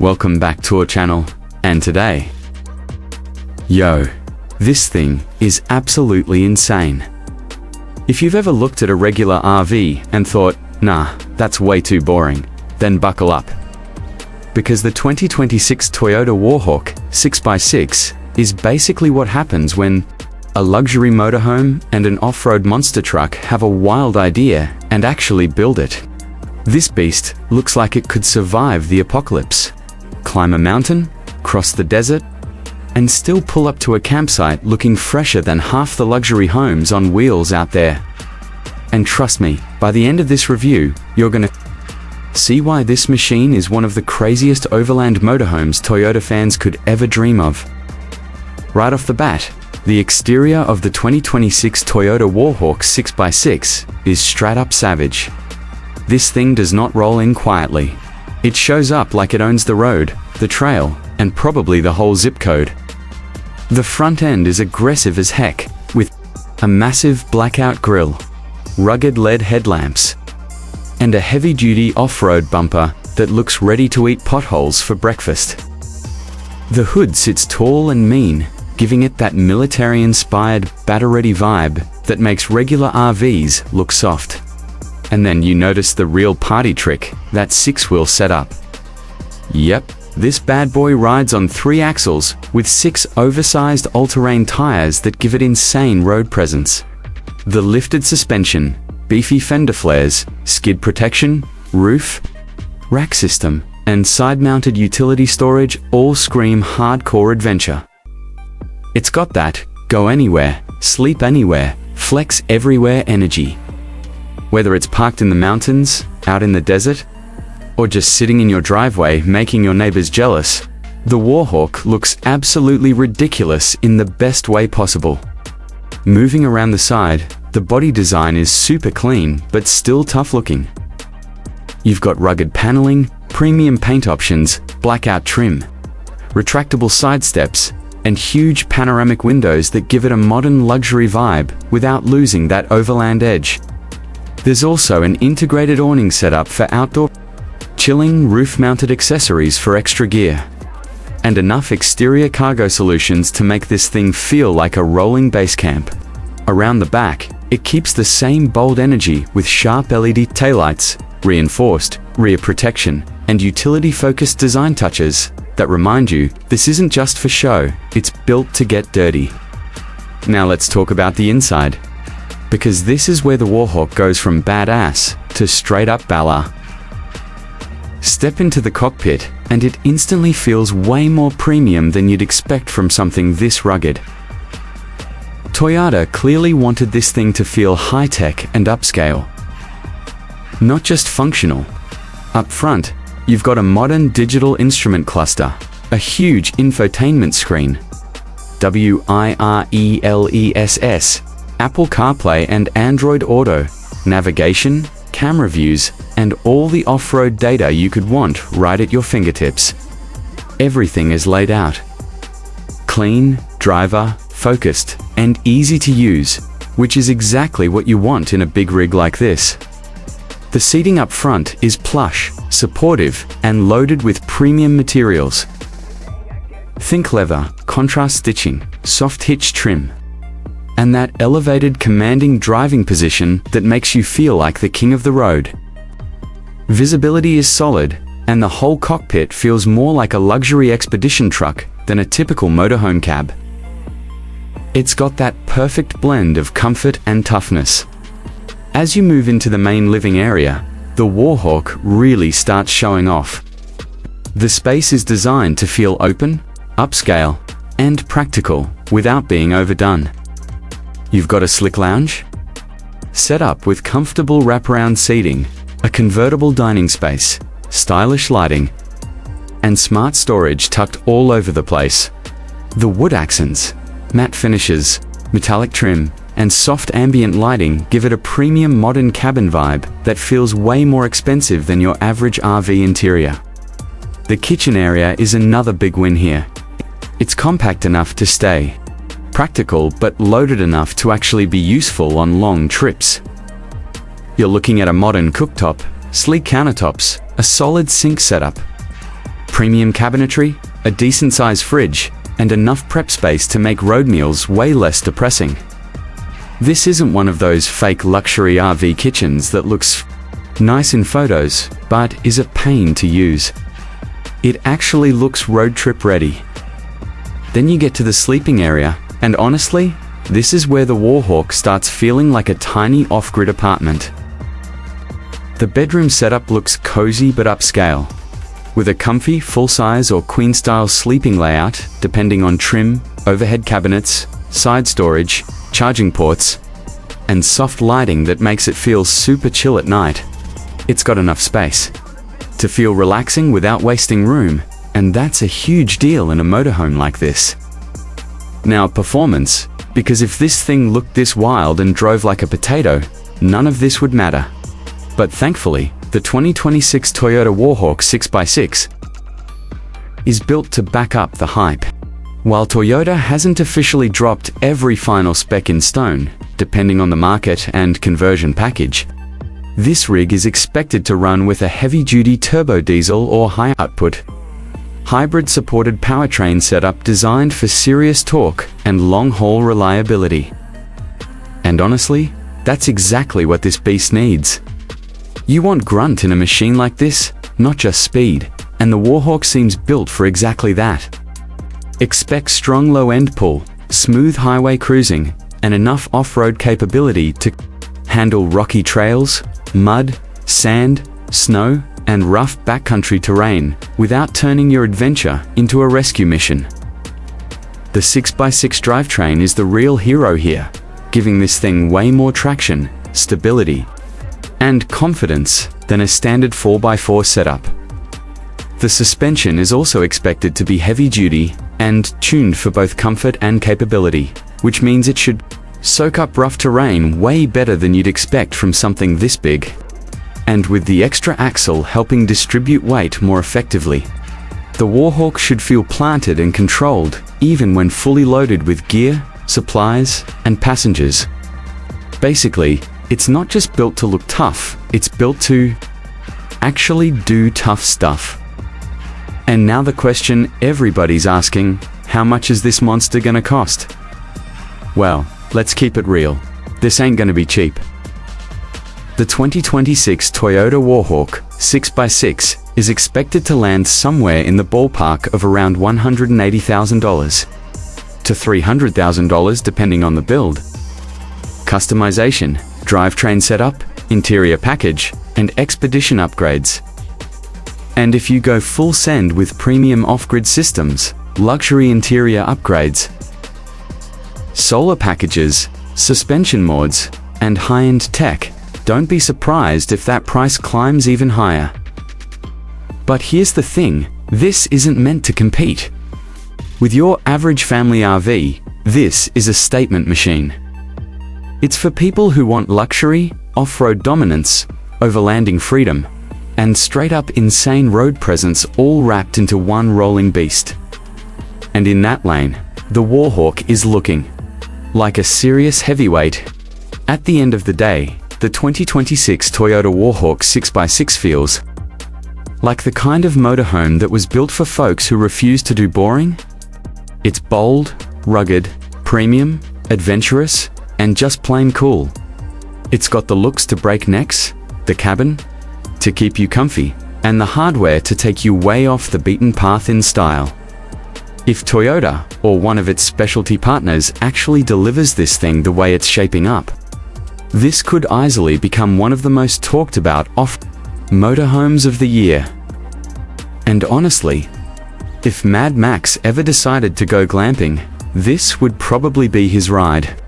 welcome back to our channel, and today, this thing is absolutely insane. If you've ever looked at a regular RV and thought, nah, that's way too boring, then buckle up. Because the 2026 Toyota Warhawk 6x6 is basically what happens when a luxury motorhome and an off-road monster truck have a wild idea and actually build it. This beast looks like it could survive the apocalypse, climb a mountain, cross the desert, and still pull up to a campsite looking fresher than half the luxury homes on wheels out there. And trust me, by the end of this review, you're gonna see why this machine is one of the craziest overland motorhomes Toyota fans could ever dream of. Right off the bat, the exterior of the 2026 Toyota Warhawk 6x6 is straight up savage. This thing does not roll in quietly. It shows up like it owns the road, the trail, and probably the whole zip code. The front end is aggressive as heck, with a massive blackout grille, rugged LED headlamps, and a heavy-duty off-road bumper that looks ready to eat potholes for breakfast. The hood sits tall and mean, giving it that military-inspired, battle-ready vibe that makes regular RVs look soft. And then you notice the real party trick, that six-wheel setup. Yep, this bad boy rides on 3 axles with 6 oversized all-terrain tires that give it insane road presence. The lifted suspension, beefy fender flares, skid protection, roof, rack system, and side-mounted utility storage all scream hardcore adventure. It's got that go anywhere, sleep anywhere, flex everywhere energy. Whether it's parked in the mountains, out in the desert, or just sitting in your driveway making your neighbors jealous, the Warhawk looks absolutely ridiculous in the best way possible. Moving around the side, the body design is super clean but still tough looking. You've got rugged paneling, premium paint options, blackout trim, retractable side steps, and huge panoramic windows that give it a modern luxury vibe without losing that overland edge. There's also an integrated awning setup for outdoor chilling, roof-mounted accessories for extra gear, and enough exterior cargo solutions to make this thing feel like a rolling base camp. Around the back, it keeps the same bold energy with sharp LED taillights, reinforced rear protection, and utility-focused design touches that remind you this isn't just for show, it's built to get dirty. Now let's talk about the inside, because this is where the Warhawk goes from badass to straight up bala. Step into the cockpit and it instantly feels way more premium than you'd expect from something this rugged. Toyota clearly wanted this thing to feel high-tech and upscale, not just functional. Up front, you've got a modern digital instrument cluster, a huge infotainment screen, WILDEST, Apple CarPlay and Android Auto, navigation, camera views, and all the off-road data you could want right at your fingertips. Everything is laid out. Clean, driver, focused, and easy to use, which is exactly what you want in a big rig like this. The seating up front is plush, supportive, and loaded with premium materials. Think leather, contrast stitching, soft hitch trim, and that elevated commanding driving position that makes you feel like the king of the road. Visibility is solid, and the whole cockpit feels more like a luxury expedition truck than a typical motorhome cab. It's got that perfect blend of comfort and toughness. As you move into the main living area, the Warhawk really starts showing off. The space is designed to feel open, upscale, and practical without being overdone. You've got a slick lounge, set up with comfortable wraparound seating, a convertible dining space, stylish lighting, and smart storage tucked all over the place. The wood accents, matte finishes, metallic trim, and soft ambient lighting give it a premium modern cabin vibe that feels way more expensive than your average RV interior. The kitchen area is another big win here. It's compact enough to stay practical but loaded enough to actually be useful on long trips. You're looking at a modern cooktop, sleek countertops, a solid sink setup, premium cabinetry, a decent-sized fridge, and enough prep space to make road meals way less depressing. This isn't one of those fake luxury RV kitchens that looks nice in photos, but is a pain to use. It actually looks road trip ready. Then you get to the sleeping area, and honestly, this is where the Warhawk starts feeling like a tiny off-grid apartment. The bedroom setup looks cozy but upscale, with a comfy, full-size or queen-style sleeping layout depending on trim, overhead cabinets, side storage, charging ports, and soft lighting that makes it feel super chill at night. It's got enough space to feel relaxing without wasting room, and that's a huge deal in a motorhome like this. Now, performance, because if this thing looked this wild and drove like a potato, none of this would matter. But thankfully, the 2026 Toyota Warhawk 6x6 is built to back up the hype. While Toyota hasn't officially dropped every final spec in stone, depending on the market and conversion package, this rig is expected to run with a heavy-duty turbo diesel or high-output, hybrid-supported powertrain setup designed for serious torque and long-haul reliability. And honestly, that's exactly what this beast needs. You want grunt in a machine like this, not just speed, and the Warhawk seems built for exactly that. Expect strong low-end pull, smooth highway cruising, and enough off-road capability to handle rocky trails, mud, sand, snow, and rough backcountry terrain without turning your adventure into a rescue mission. The 6x6 drivetrain is the real hero here, giving this thing way more traction, stability, and confidence than a standard 4x4 setup. The suspension is also expected to be heavy-duty and tuned for both comfort and capability, which means it should soak up rough terrain way better than you'd expect from something this big. And with the extra axle helping distribute weight more effectively, the Warhawk should feel planted and controlled even when fully loaded with gear, supplies, and passengers. Basically, it's not just built to look tough, it's built to actually do tough stuff. And now the question everybody's asking, how much is this monster gonna cost? Well, let's keep it real. This ain't gonna be cheap. The 2026 Toyota Warhawk 6x6 is expected to land somewhere in the ballpark of around $180,000 to $300,000 depending on the build, customization, drivetrain setup, interior package, and expedition upgrades. And if you go full send with premium off-grid systems, luxury interior upgrades, solar packages, suspension mods, and high-end tech, don't be surprised if that price climbs even higher. But here's the thing, this isn't meant to compete. With your average family RV, this is a statement machine. It's for people who want luxury, off-road dominance, overlanding freedom, and straight-up insane road presence all wrapped into one rolling beast. And in that lane, the Warhawk is looking like a serious heavyweight. At the end of the day, the 2026 Toyota Warhawk 6x6 feels like the kind of motorhome that was built for folks who refuse to do boring. It's bold, rugged, premium, adventurous, and just plain cool. It's got the looks to break necks, the cabin to keep you comfy, and the hardware to take you way off the beaten path in style. If Toyota, or one of its specialty partners, actually delivers this thing the way it's shaping up, this could easily become one of the most talked about motorhomes of the year. And honestly, if Mad Max ever decided to go glamping, this would probably be his ride.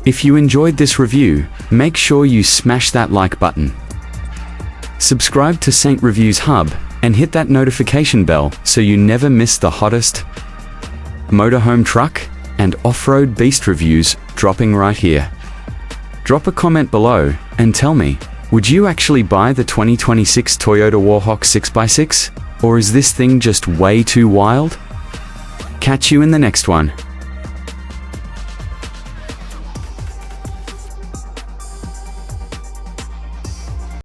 If you enjoyed this review, make sure you smash that like button. Subscribe to Saint Reviews Hub and hit that notification bell so you never miss the hottest motorhome truck and off-road beast reviews dropping right here. Drop a comment below and tell me, would you actually buy the 2026 Toyota Warhawk 6x6? Or is this thing just way too wild? Catch you in the next one.